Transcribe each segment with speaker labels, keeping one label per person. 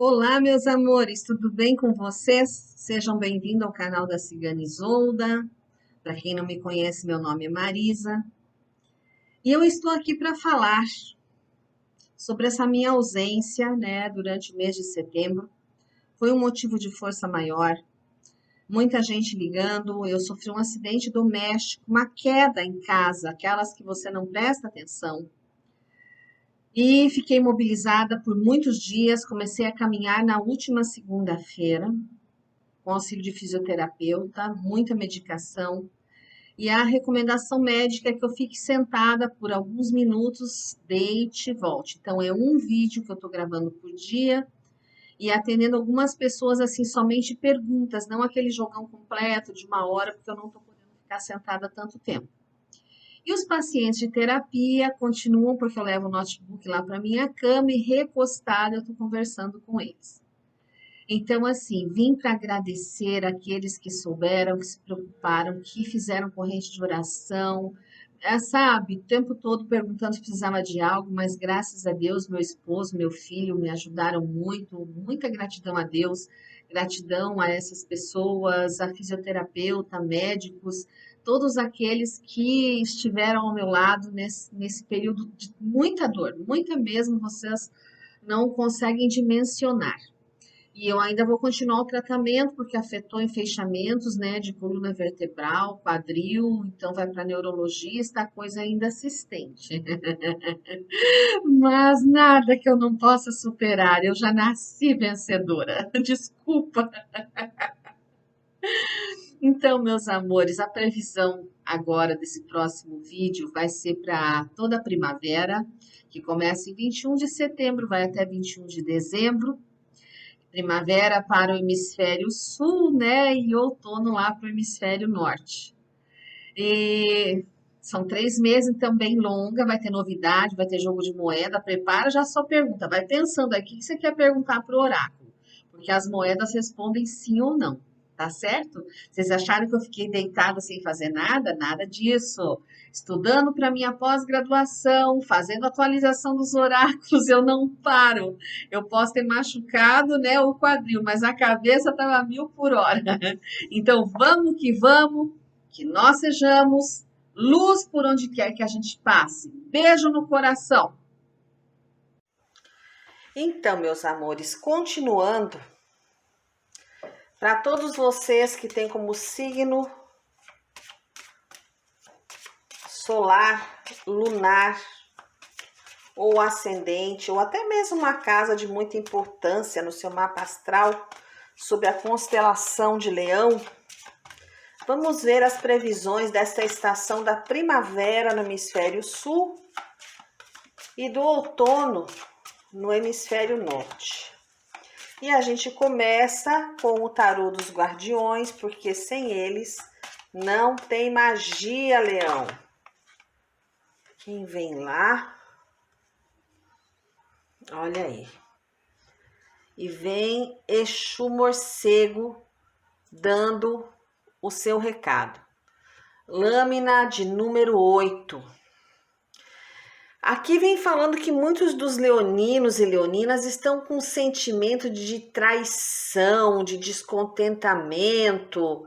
Speaker 1: Olá, meus amores, tudo bem com vocês? Sejam bem-vindos ao canal da Cigana Isolda. Para quem não me conhece, meu nome é Marisa. E eu estou aqui para falar sobre essa minha ausência, né, durante o mês de setembro. Foi um motivo de força maior. Muita gente ligando. Eu sofri um acidente doméstico, uma queda em casa, aquelas que você não presta atenção. E fiquei imobilizada por muitos dias. Comecei a caminhar na última segunda-feira, com auxílio de fisioterapeuta, muita medicação. E a recomendação médica é que eu fique sentada por alguns minutos, deite e volte. Então, é um vídeo que eu estou gravando por dia e atendendo algumas pessoas, assim, somente perguntas, não aquele jogão completo de uma hora, porque eu não estou podendo ficar sentada tanto tempo. E os pacientes de terapia continuam, porque eu levo o notebook lá para minha cama e recostada eu estou conversando com eles. Então, assim, vim para agradecer aqueles que souberam, que se preocuparam, que fizeram corrente de oração, sabe, o tempo todo perguntando se precisava de algo, mas graças a Deus, meu esposo, meu filho me ajudaram muito, muita gratidão a Deus, gratidão a essas pessoas, a fisioterapeuta, médicos, todos aqueles que estiveram ao meu lado nesse período de muita dor, muita mesmo, vocês não conseguem dimensionar. E eu ainda vou continuar o tratamento, porque afetou em fechamentos, né, de coluna vertebral, quadril, então vai para neurologista, a coisa ainda se estende. Mas nada que eu não possa superar, eu já nasci vencedora. Desculpa. Então, meus amores, a previsão agora desse próximo vídeo vai ser para toda a primavera, que começa em 21 de setembro, vai até 21 de dezembro. Primavera para o hemisfério sul, né? E outono lá para o hemisfério norte. E são 3 meses, então bem longa, vai ter novidade, vai ter jogo de moeda. Prepara já a sua pergunta, vai pensando aí o que você quer perguntar para o oráculo, porque as moedas respondem sim ou não, tá certo? Vocês acharam que eu fiquei deitada sem fazer nada? Nada disso. Estudando para minha pós-graduação, fazendo atualização dos oráculos, eu não paro. Eu posso ter machucado, né, o quadril, mas a cabeça estava 1000 por hora. Então vamos, que nós sejamos luz por onde quer que a gente passe. Beijo no coração. Então, meus amores, continuando, para todos vocês que têm como signo solar, lunar ou ascendente, ou até mesmo uma casa de muita importância no seu mapa astral, sob a constelação de Leão, vamos ver as previsões desta estação da primavera no hemisfério sul e do outono no hemisfério norte. E a gente começa com o tarô dos guardiões, porque sem eles não tem magia, Leão. Quem vem lá? Olha aí. E vem Exu Morcego dando o seu recado. Lâmina de número 8. Aqui vem falando que muitos dos leoninos e leoninas estão com um sentimento de traição, de descontentamento,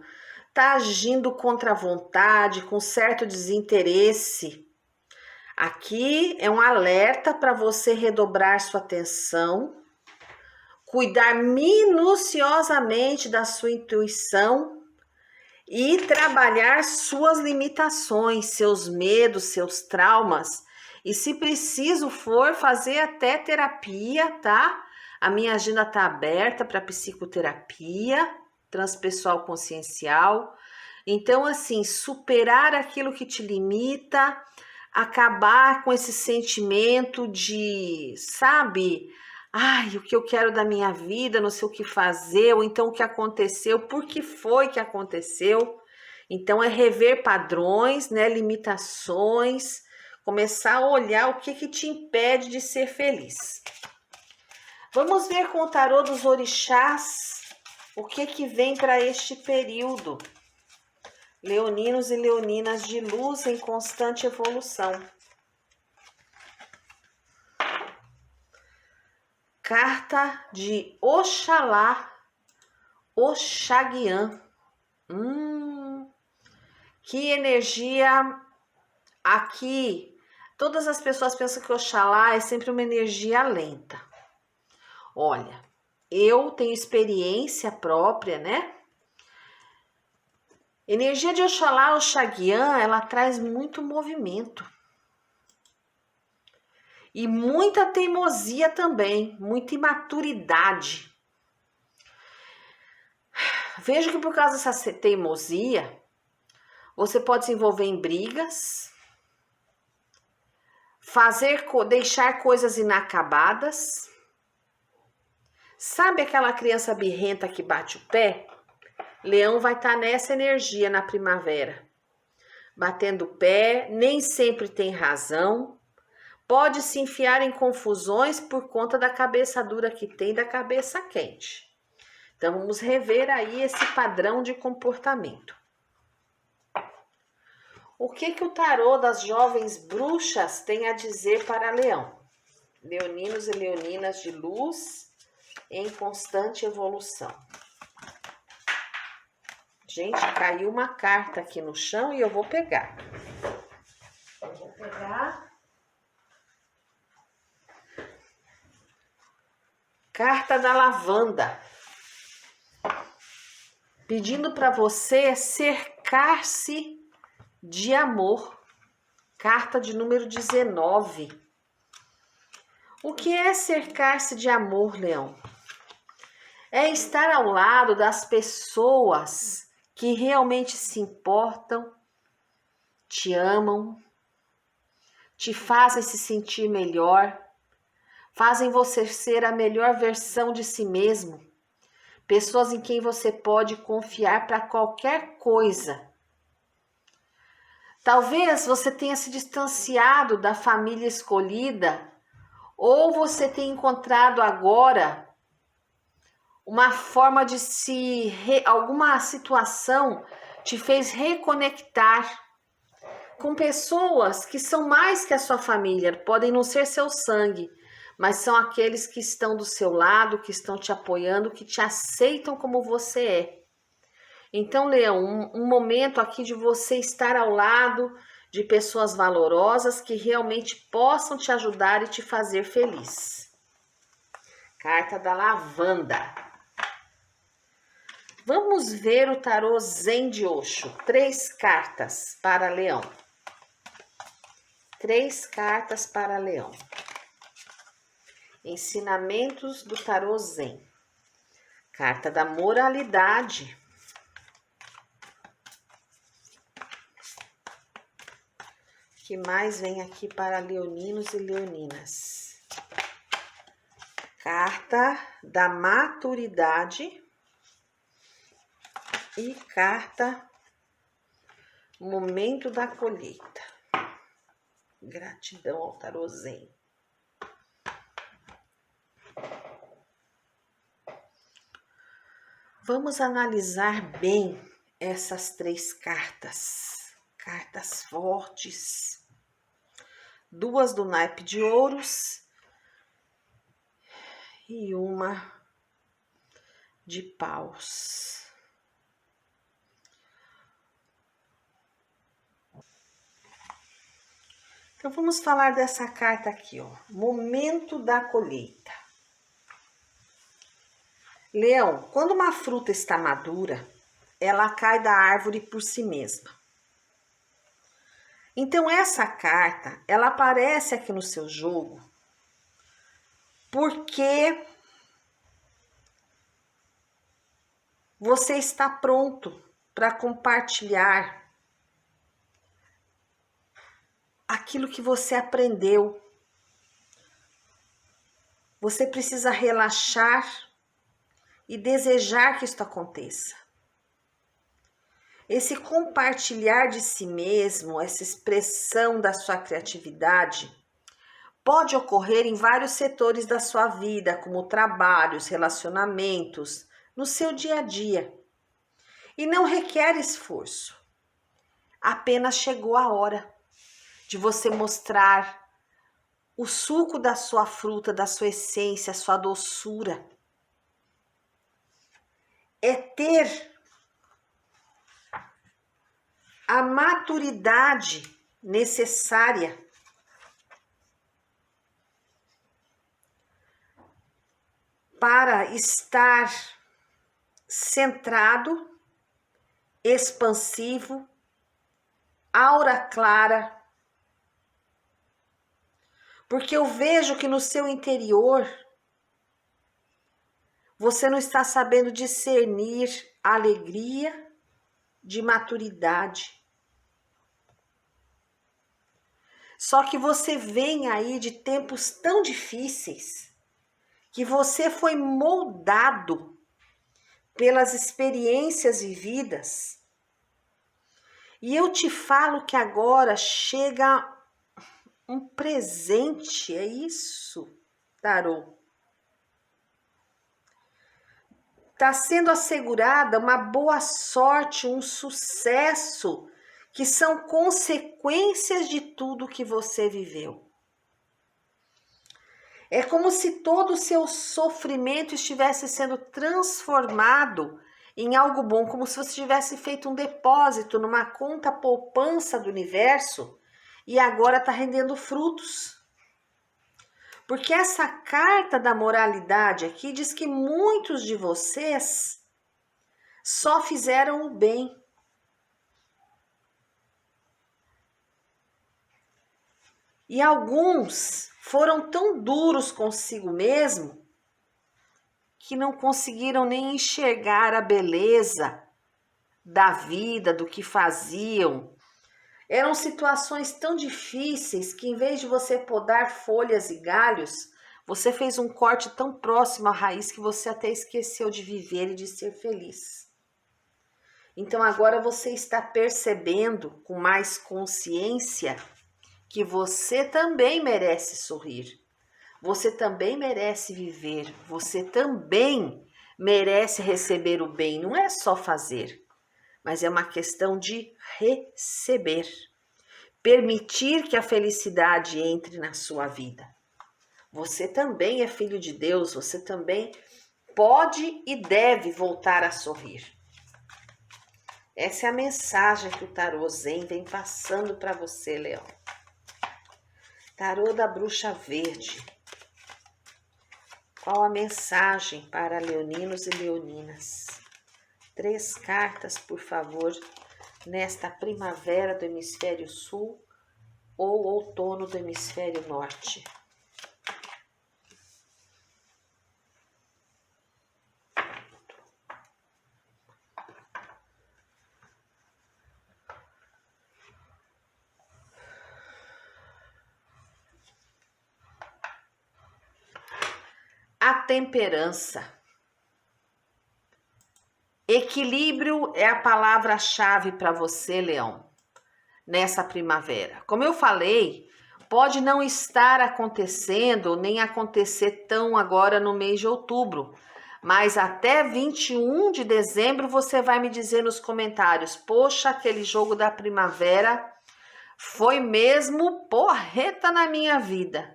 Speaker 1: tá agindo contra a vontade, com certo desinteresse. Aqui é um alerta para você redobrar sua atenção, cuidar minuciosamente da sua intuição e trabalhar suas limitações, seus medos, seus traumas. E se preciso for, fazer até terapia, tá? A minha agenda tá aberta para psicoterapia, transpessoal consciencial. Então, assim, superar aquilo que te limita, acabar com esse sentimento de, sabe? Ai, o que eu quero da minha vida, não sei o que fazer, ou então o que aconteceu, por que foi que aconteceu. Então, é rever padrões, né, limitações, começar a olhar o que te impede de ser feliz. Vamos ver com o tarô dos orixás o que vem para este período. Leoninos e leoninas de luz em constante evolução.
Speaker 2: Carta de Oxalá, Oxaguian. Que energia aqui. Todas as pessoas pensam que Oxalá é sempre uma energia lenta. Olha, eu tenho experiência própria, né? Energia de Oxalá, Oxaguian, ela traz muito movimento. E muita teimosia também, muita imaturidade. Vejo que por causa dessa teimosia, você pode se envolver em brigas, deixar coisas inacabadas. Sabe aquela criança birrenta que bate o pé? Leão vai estar nessa energia na primavera. Batendo o pé, nem sempre tem razão. Pode se enfiar em confusões por conta da cabeça dura que tem, da cabeça quente. Então, vamos rever aí esse padrão de comportamento. O que o tarô das jovens bruxas tem a dizer para Leão? Leoninos e leoninas de luz em constante evolução. Gente, caiu uma carta aqui no chão e eu vou pegar. Carta da lavanda. Pedindo para você cercar-se de amor. Carta de número 19. O que é cercar-se de amor, Leão? É estar ao lado das pessoas que realmente se importam, te amam, te fazem se sentir melhor, fazem você ser a melhor versão de si mesmo. Pessoas em quem você pode confiar para qualquer coisa. Talvez você tenha se distanciado da família escolhida, ou você tenha encontrado agora uma forma de alguma situação te fez reconectar com pessoas que são mais que a sua família, podem não ser seu sangue, mas são aqueles que estão do seu lado, que estão te apoiando, que te aceitam como você é. Então, Leão, um momento aqui de você estar ao lado de pessoas valorosas que realmente possam te ajudar e te fazer feliz. Carta da lavanda. Vamos ver o tarô Zen de Osho. 3 cartas para Leão. 3 cartas para Leão. Ensinamentos do tarô Zen. Carta da moralidade. O que mais vem aqui para leoninos e leoninas? Carta da maturidade. E carta momento da colheita. Gratidão ao tarô Zen. Vamos analisar bem essas 3 cartas. Cartas fortes. 2 do naipe de ouros e uma de paus. Então, vamos falar dessa carta aqui, ó. Momento da colheita. Leão, quando uma fruta está madura, ela cai da árvore por si mesma. Então, essa carta, ela aparece aqui no seu jogo porque você está pronto para compartilhar aquilo que você aprendeu. Você precisa relaxar e desejar que isso aconteça. Esse compartilhar de si mesmo, essa expressão da sua criatividade, pode ocorrer em vários setores da sua vida, como trabalhos, relacionamentos, no seu dia a dia. E não requer esforço. Apenas chegou a hora de você mostrar o suco da sua fruta, da sua essência, a sua doçura. É ter a maturidade necessária para estar centrado, expansivo, aura clara. Porque eu vejo que no seu interior você não está sabendo discernir a alegria de maturidade. Só que você vem aí de tempos tão difíceis que você foi moldado pelas experiências vividas. E eu te falo que agora chega um presente, é isso, tarô. Está sendo assegurada uma boa sorte, um sucesso, que são consequências de tudo que você viveu. É como se todo o seu sofrimento estivesse sendo transformado em algo bom, como se você tivesse feito um depósito numa conta poupança do universo e agora está rendendo frutos. Porque essa carta da moralidade aqui diz que muitos de vocês só fizeram o bem. E alguns foram tão duros consigo mesmo que não conseguiram nem enxergar a beleza da vida, do que faziam. Eram situações tão difíceis que, em vez de você podar folhas e galhos, você fez um corte tão próximo à raiz que você até esqueceu de viver e de ser feliz. Então agora você está percebendo com mais consciência que você também merece sorrir. Você também merece viver. Você também merece receber o bem. Não é só fazer, mas é uma questão de receber. Permitir que a felicidade entre na sua vida. Você também é filho de Deus, você também pode e deve voltar a sorrir. Essa é a mensagem que o tarô Zen vem passando para você, Leão. Tarô da Bruxa Verde. Qual a mensagem para leoninos e leoninas? 3 cartas, por favor, nesta primavera do hemisfério sul ou outono do hemisfério norte. A temperança. Equilíbrio é a palavra-chave para você, Leão, nessa primavera. Como eu falei, pode não estar acontecendo, nem acontecer tão agora no mês de outubro, mas até 21 de dezembro você vai me dizer nos comentários: poxa, aquele jogo da primavera foi mesmo porreta na minha vida.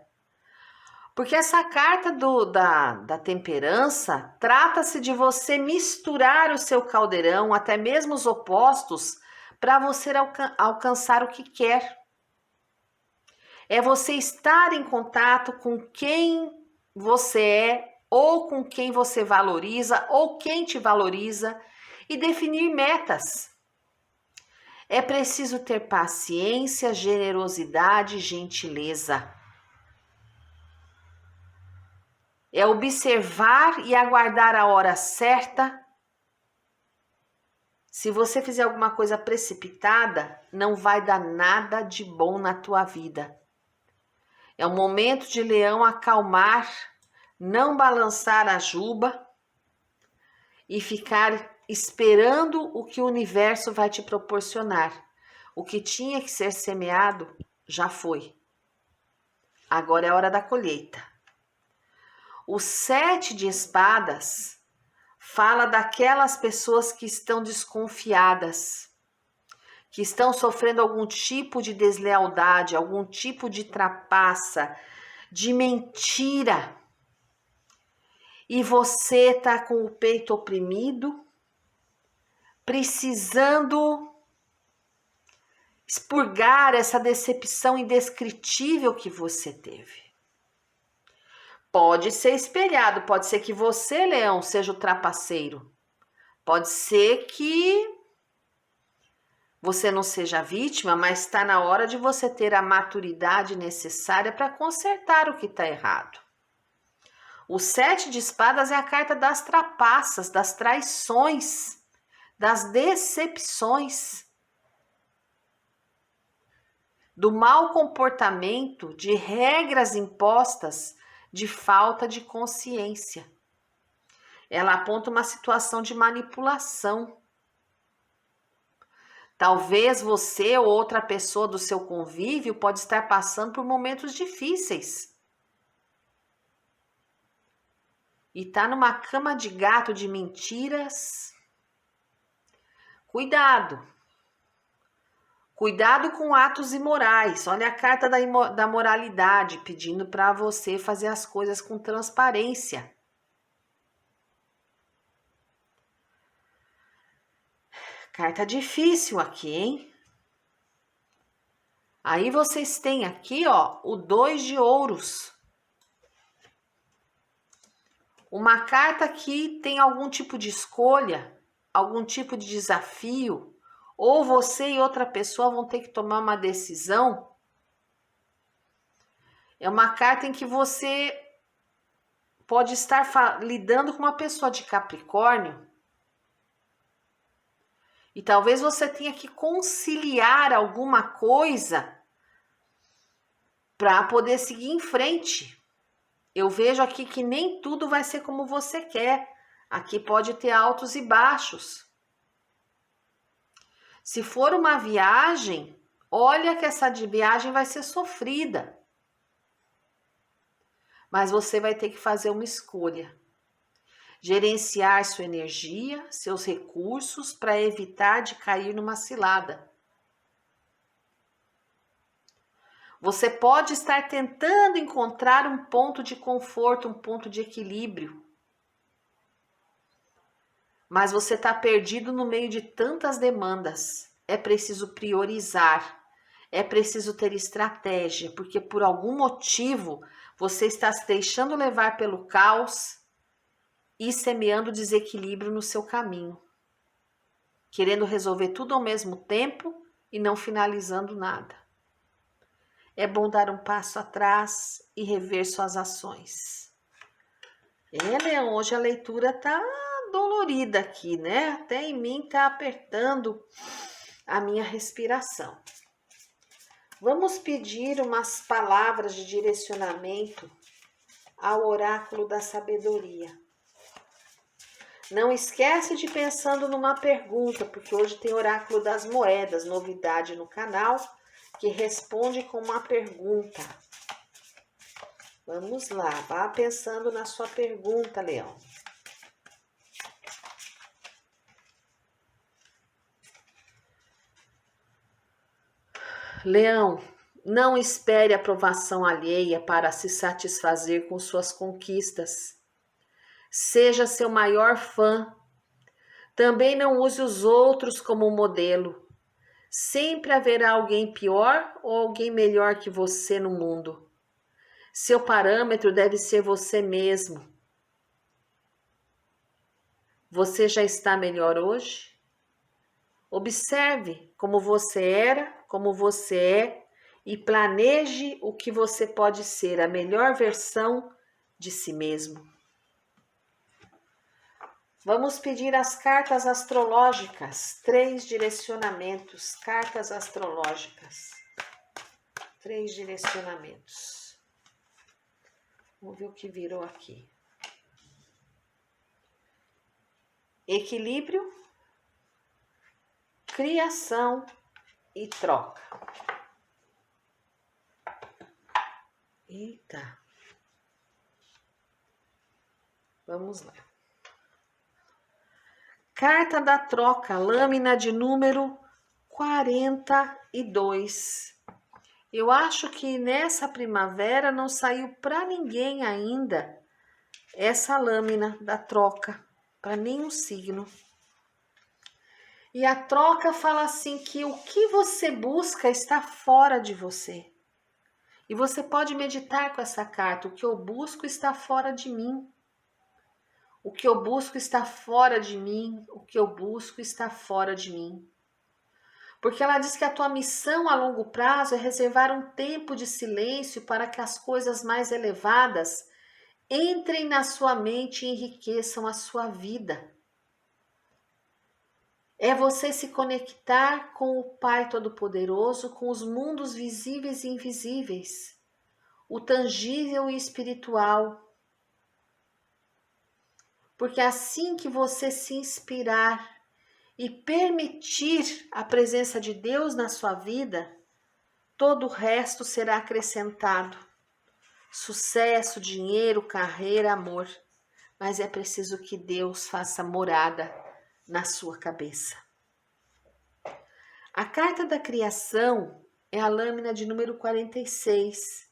Speaker 2: Porque essa carta da temperança trata-se de você misturar o seu caldeirão, até mesmo os opostos, para você alcançar o que quer. É você estar em contato com quem você é, ou com quem você valoriza, ou quem te valoriza, e definir metas. É preciso ter paciência, generosidade e gentileza. É observar e aguardar a hora certa. Se você fizer alguma coisa precipitada, não vai dar nada de bom na tua vida. É o momento de Leão acalmar, não balançar a juba e ficar esperando o que o universo vai te proporcionar. O que tinha que ser semeado já foi. Agora é a hora da colheita. O 7 de espadas fala daquelas pessoas que estão desconfiadas, que estão sofrendo algum tipo de deslealdade, algum tipo de trapaça, de mentira. E você está com o peito oprimido, precisando expurgar essa decepção indescritível que você teve. Pode ser espelhado, pode ser que você, Leão, seja o trapaceiro. Pode ser que você não seja vítima, mas está na hora de você ter a maturidade necessária para consertar o que está errado. O 7 de espadas é a carta das trapaças, das traições, das decepções, do mau comportamento, de regras impostas, de falta de consciência. Ela aponta uma situação de manipulação. Talvez você ou outra pessoa do seu convívio pode estar passando por momentos difíceis. E está numa cama de gato de mentiras. Cuidado. Cuidado com atos imorais. Olha a carta da moralidade, pedindo para você fazer as coisas com transparência. Carta difícil aqui, hein? Aí vocês têm aqui, ó, o 2 de ouros. Uma carta que tem algum tipo de escolha, algum tipo de desafio, ou você e outra pessoa vão ter que tomar uma decisão. É uma carta em que você pode estar lidando com uma pessoa de Capricórnio e talvez você tenha que conciliar alguma coisa para poder seguir em frente. Eu vejo aqui que nem tudo vai ser como você quer. Aqui pode ter altos e baixos. Se for uma viagem, olha que essa viagem vai ser sofrida. Mas você vai ter que fazer uma escolha. Gerenciar sua energia, seus recursos para evitar de cair numa cilada. Você pode estar tentando encontrar um ponto de conforto, um ponto de equilíbrio. Mas você está perdido no meio de tantas demandas. É preciso priorizar. É preciso ter estratégia, porque por algum motivo você está se deixando levar pelo caos e semeando desequilíbrio no seu caminho. Querendo resolver tudo ao mesmo tempo e não finalizando nada. É bom dar um passo atrás e rever suas ações. Leão, hoje a leitura tá dolorida aqui, né? Até em mim tá apertando a minha respiração. Vamos pedir umas palavras de direcionamento ao oráculo da sabedoria. Não esquece de ir pensando numa pergunta, porque hoje tem oráculo das moedas, novidade no canal, que responde com uma pergunta. Vamos lá, vá pensando na sua pergunta, Leão. Leão, não espere aprovação alheia para se satisfazer com suas conquistas. Seja seu maior fã. Também não use os outros como modelo. Sempre haverá alguém pior ou alguém melhor que você no mundo. Seu parâmetro deve ser você mesmo. Você já está melhor hoje? Observe como você era, como você é e planeje o que você pode ser, a melhor versão de si mesmo. Vamos pedir as cartas astrológicas, 3 direcionamentos, cartas astrológicas, 3 direcionamentos. Vamos ver o que virou aqui. Equilíbrio, criação e troca. Eita. Vamos lá. Carta da troca, lâmina de número 42. Eu acho que nessa primavera não saiu para ninguém ainda essa lâmina da troca, para nenhum signo. E a troca fala assim que o que você busca está fora de você. E você pode meditar com essa carta: o que eu busco está fora de mim. O que eu busco está fora de mim. O que eu busco está fora de mim. Porque ela diz que a tua missão a longo prazo é reservar um tempo de silêncio para que as coisas mais elevadas entrem na sua mente e enriqueçam a sua vida. É você se conectar com o Pai Todo-Poderoso, com os mundos visíveis e invisíveis, o tangível e espiritual. Porque assim que você se inspirar e permitir a presença de Deus na sua vida, todo o resto será acrescentado. Sucesso, dinheiro, carreira, amor. Mas é preciso que Deus faça morada na sua cabeça. A carta da criação é a lâmina de número 46.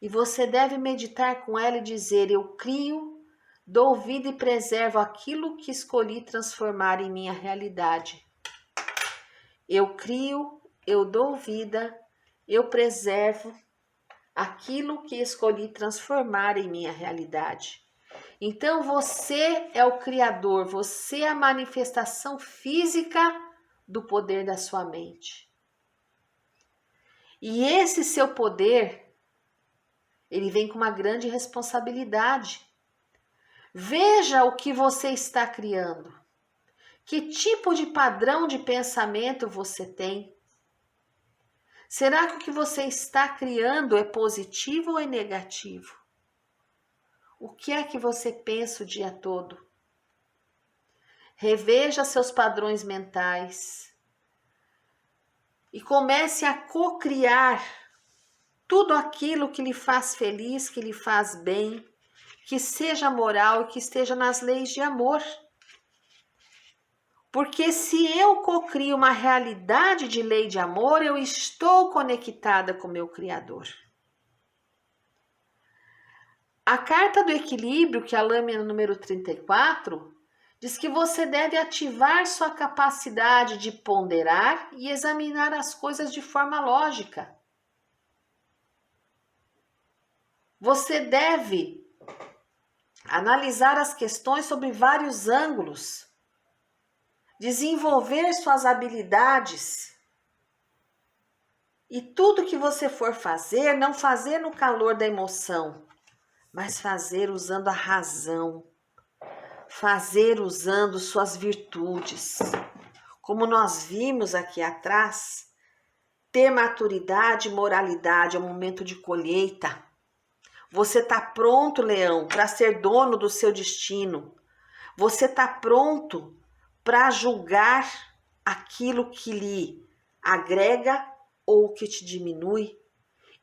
Speaker 2: E você deve meditar com ela e dizer: eu crio, dou vida e preservo aquilo que escolhi transformar em minha realidade. Eu crio, eu dou vida, eu preservo aquilo que escolhi transformar em minha realidade. Então você é o criador, você é a manifestação física do poder da sua mente. E esse seu poder, ele vem com uma grande responsabilidade. Veja o que você está criando. Que tipo de padrão de pensamento você tem? Será que o que você está criando é positivo ou é negativo? O que é que você pensa o dia todo? Reveja seus padrões mentais e comece a co-criar tudo aquilo que lhe faz feliz, que lhe faz bem, que seja moral e que esteja nas leis de amor. Porque se eu cocrio uma realidade de lei de amor, eu estou conectada com meu Criador. A carta do equilíbrio, que é a lâmina número 34, diz que você deve ativar sua capacidade de ponderar e examinar as coisas de forma lógica. Você deve analisar as questões sobre vários ângulos, desenvolver suas habilidades e tudo que você for fazer, não fazer no calor da emoção, mas fazer usando a razão, fazer usando suas virtudes. Como nós vimos aqui atrás, ter maturidade e moralidade é um momento de colheita. Você está pronto, leão, para ser dono do seu destino. Você está pronto para julgar aquilo que lhe agrega ou que te diminui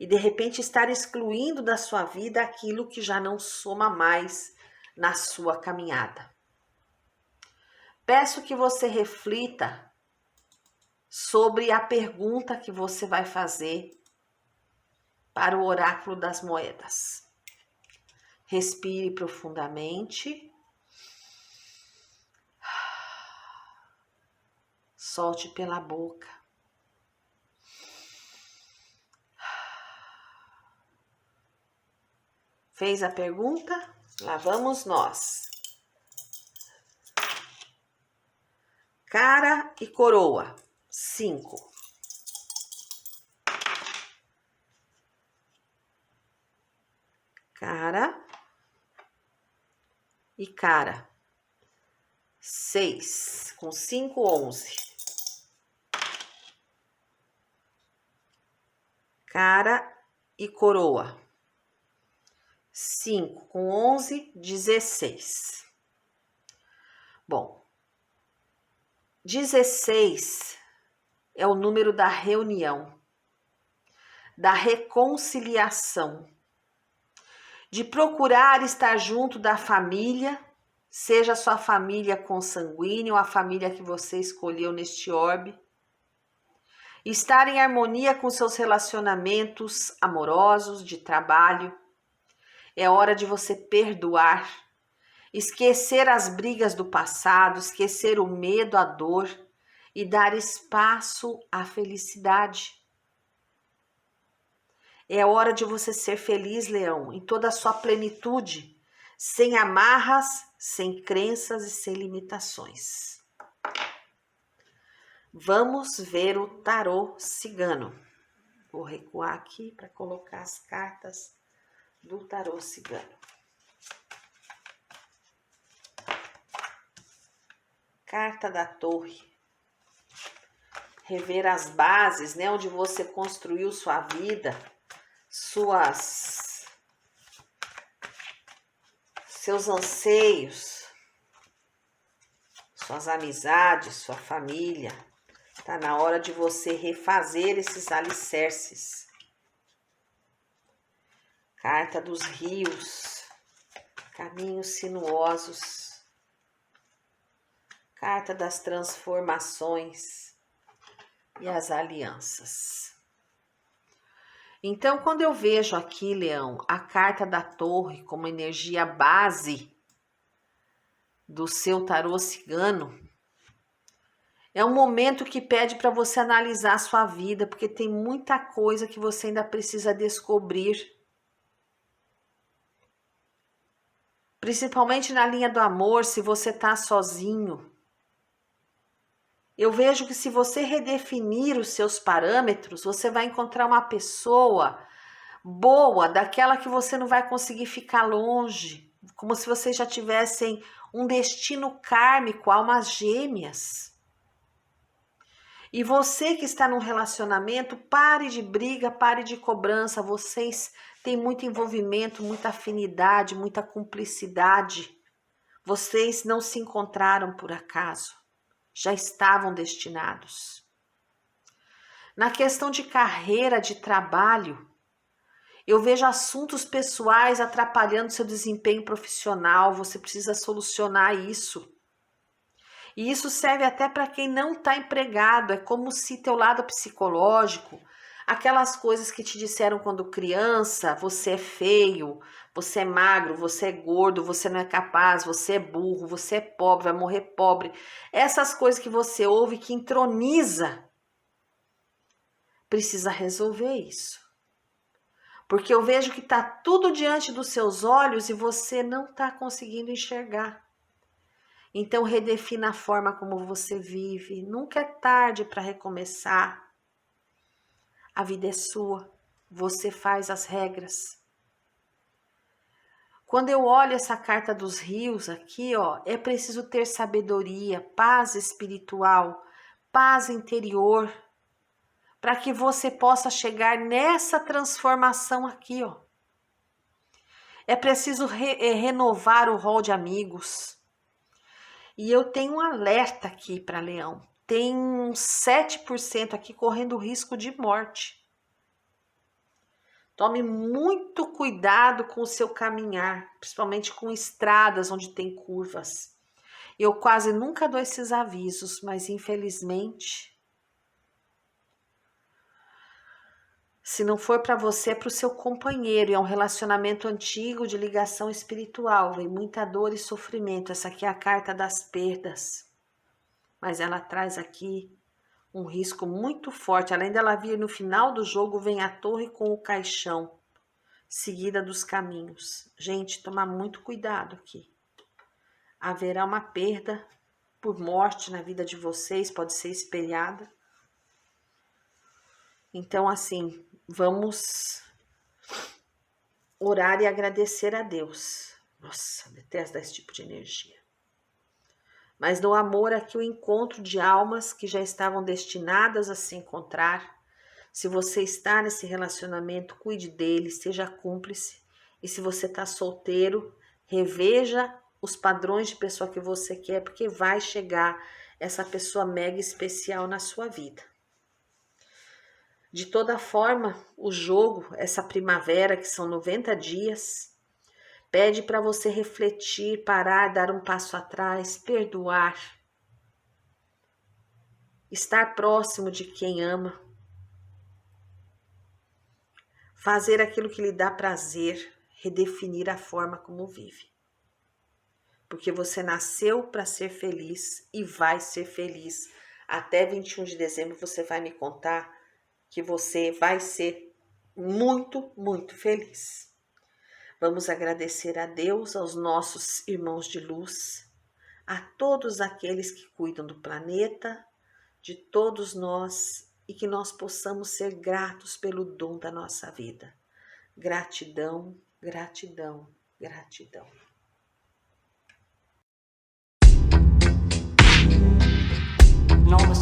Speaker 2: e de repente estar excluindo da sua vida aquilo que já não soma mais na sua caminhada. Peço que você reflita sobre a pergunta que você vai fazer para o oráculo das moedas. Respire profundamente. Solte pela boca. Fez a pergunta? Lá vamos nós. Cara e coroa. 5. Cara e cara. 6. Com 5, 11. Cara e coroa. 5 com 11, 16. Bom, 16 é o número da reunião, da reconciliação, de procurar estar junto da família, seja a sua família consanguínea ou a família que você escolheu neste orbe, estar em harmonia com seus relacionamentos amorosos, de trabalho. É hora de você perdoar, esquecer as brigas do passado, esquecer o medo, a dor e dar espaço à felicidade. É hora de você ser feliz, Leão, em toda a sua plenitude, sem amarras, sem crenças e sem limitações. Vamos ver o tarô cigano. Vou recuar aqui para colocar as cartas do tarô cigano. Carta da Torre. Rever as bases, né, onde você construiu sua vida, seus anseios, suas amizades, sua família. Tá na hora de você refazer esses alicerces. Carta dos rios, caminhos sinuosos. Carta das transformações e as alianças. Então, quando eu vejo aqui, Leão, a carta da Torre como energia base do seu tarô cigano, é um momento que pede para você analisar a sua vida, porque tem muita coisa que você ainda precisa descobrir. Principalmente na linha do amor, se você está sozinho. Eu vejo que se você redefinir os seus parâmetros, você vai encontrar uma pessoa boa, daquela que você não vai conseguir ficar longe, como se vocês já tivessem um destino kármico, almas gêmeas. E você que está num relacionamento, pare de briga, pare de cobrança. Vocês têm muito envolvimento, muita afinidade, muita cumplicidade. Vocês não se encontraram por acaso. Já estavam destinados. Na questão de carreira, de trabalho, eu vejo assuntos pessoais atrapalhando seu desempenho profissional. Você precisa solucionar isso. E isso serve até para quem não está empregado. É como se teu lado psicológico, aquelas coisas que te disseram quando criança, você é feio, você é magro, você é gordo, você não é capaz, você é burro, você é pobre, vai morrer pobre. Essas coisas que você ouve, que entroniza, precisa resolver isso. Porque eu vejo que está tudo diante dos seus olhos e você não está conseguindo enxergar. Então, redefina a forma como você vive. Nunca é tarde para recomeçar. A vida é sua. Você faz as regras. Quando eu olho essa carta dos rios aqui, ó, é preciso ter sabedoria, paz espiritual, paz interior, para que você possa chegar nessa transformação aqui, ó. É preciso renovar o rol de amigos. E eu tenho um alerta aqui para Leão. Tem uns 7% aqui correndo risco de morte. Tome muito cuidado com o seu caminhar, principalmente com estradas onde tem curvas. Eu quase nunca dou esses avisos, mas infelizmente, se não for para você, é para o seu companheiro. É um relacionamento antigo de ligação espiritual. Vem muita dor e sofrimento. Essa aqui é a carta das perdas. Mas ela traz aqui um risco muito forte. Além dela vir no final do jogo, vem a torre com o caixão, seguida dos caminhos. Gente, tomar muito cuidado aqui. Haverá uma perda por morte na vida de vocês, pode ser espelhada. Então, assim, vamos orar e agradecer a Deus. Nossa, detesto esse tipo de energia. Mas no amor aqui o encontro de almas que já estavam destinadas a se encontrar. Se você está nesse relacionamento, cuide dele, seja cúmplice. E se você está solteiro, reveja os padrões de pessoa que você quer, porque vai chegar essa pessoa mega especial na sua vida. De toda forma, o jogo, essa primavera, que são 90 dias, pede para você refletir, parar, dar um passo atrás, perdoar, estar próximo de quem ama, fazer aquilo que lhe dá prazer, redefinir a forma como vive. Porque você nasceu para ser feliz e vai ser feliz. Até 21 de dezembro você vai me contar que você vai ser muito, muito feliz. Vamos agradecer a Deus, aos nossos irmãos de luz, a todos aqueles que cuidam do planeta, de todos nós, e que nós possamos ser gratos pelo dom da nossa vida. Gratidão, gratidão, gratidão.
Speaker 3: Novas